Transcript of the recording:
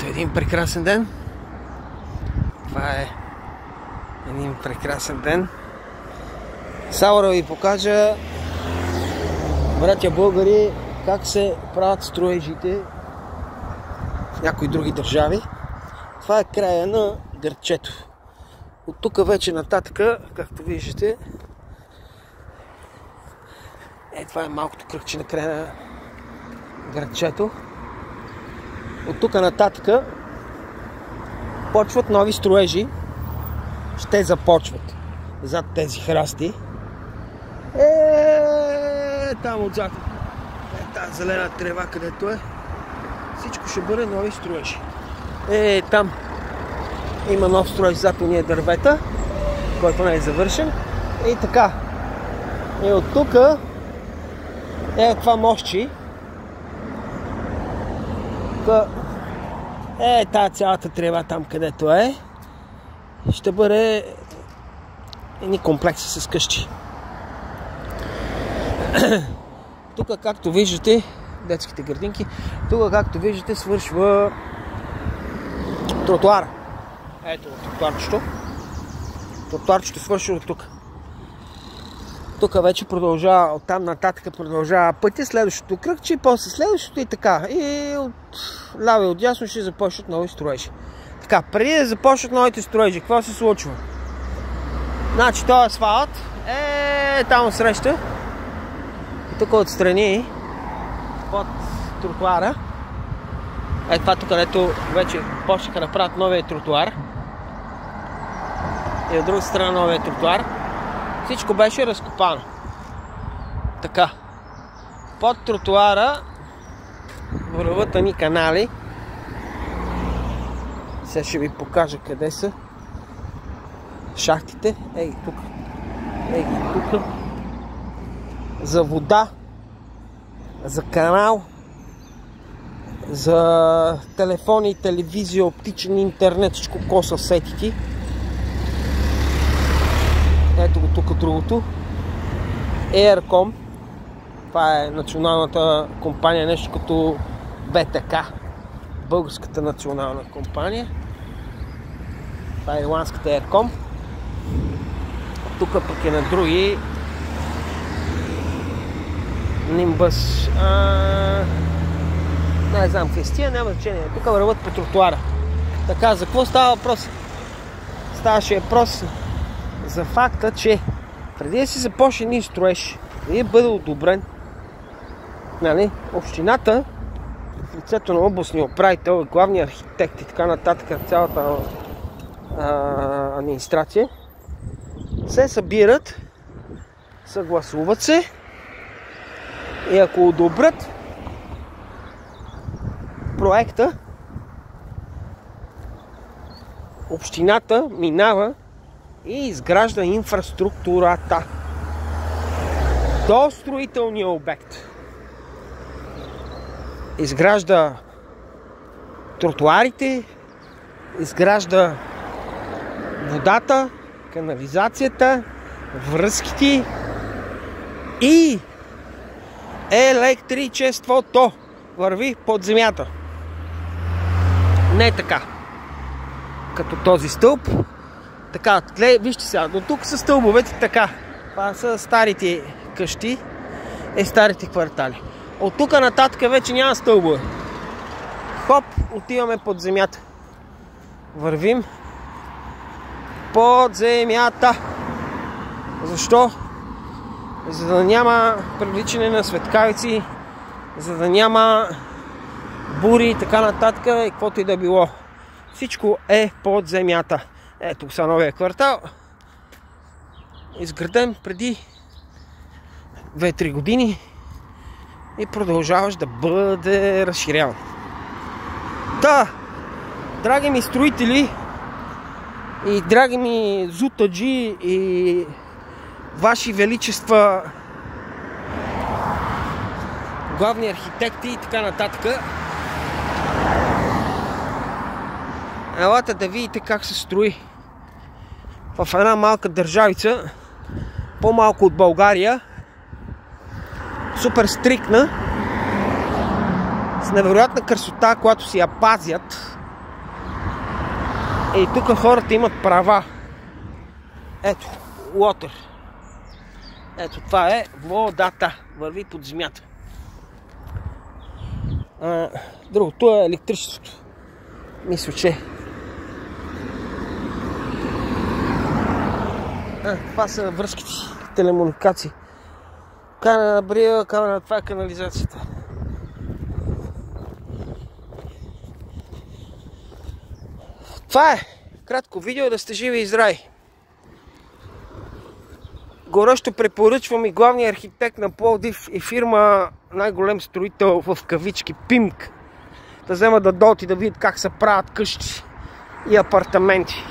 Ето един прекрасен ден. Това е един прекрасен ден. Само да ви покажа, братя българи, как се правят строежите в някои други държави. Това е края на градчето. От тук вече нататък, както виждате, това е малкото кръгче на края на градчето. От тук нататък почват нови строежи. Ще започват зад тези храсти. Там отзад, тази зелена трева, където е, всичко ще бъде нови строежи. Там има нов строеж зад уния дървета, който не е завършен. И така. И от тук това мостче. Тая цялата трева там, където ще бъде едни комплекси с къщи. Тук, както виждате, детските градинки, тук, както виждате, свършва тротуара. Ето тротуарчето. Тротуарчето свършва от тук. Тук вече продължава, оттам нататък продължава пътя, следващото кръгче и после следващото и така. И от ляво и от дясно ще започнат нови строежи. Така, преди да започнат новите строежи, какво се случва? Значи този асфалт там среща. И тук отстрани под тротуара. Това тук, където вече почнаха да правят новия тротуар. И от друга страна новия тротуар. Всичко беше разкопано. Така. Под тротуара върват ни канали. Сега ще ви покажа къде са шахтите. Тук. Тук. За вода. За канал. За телефони, телевизия, оптичен интернет, всичко коса сетики. Ето го тук другото. Aircom. Това е националната компания, нещо като БТК. Българската национална компания. Това е ирландската Aircom. Тук пък е на други. Nimbus. Не знам какви стия, няма значение. Тук върват по тротуара. Така, за какво става въпрос? Ставаше въпрос за факта, че преди да си започне един строеж, преди да бъде одобрен, общината в лицето на областния управител, главния архитект и така нататък, цялата администрация, се събират, съгласуват се и ако одобрят проекта, общината минава и изгражда инфраструктурата до строителния обект. Изгражда тротуарите, изгражда водата, канализацията, връзките и електричеството върви под земята. Не така. Като този стълб. Така, вижте сега, до тук са стълбовете така. Това са старите къщи и старите квартали. От тук нататък вече няма стълбове. Хоп, отиваме под земята. Вървим под земята. Защо? За да няма привличане на светкавици, за да няма бури и така нататък, и каквото и да било. Всичко е под земята. Ето са новия квартал. Изграден преди 2-3 години и продължаваш да бъде разширяван. Да, драги ми строители и драги ми зутаджи и ваши величества, главни архитекти и така нататък, елате да видите как се строи в една малка държавица, по-малко от България, супер стрикна, с невероятна красота, която си я пазят И тук хората имат права. Ето, water. Ето, това е водата. Върви под земята. Другото е електричеството. Мисля, че. Това са връзките, телемуникации. Камера на брия, камера, това е канализацията. Това е кратко видео, да сте живи и здрави. Горещо препоръчвам и главния архитект на Пловдив и фирма най-голем строител в кавички ПИМК да вземат да дойдат и да видят как се правят къщи и апартаменти.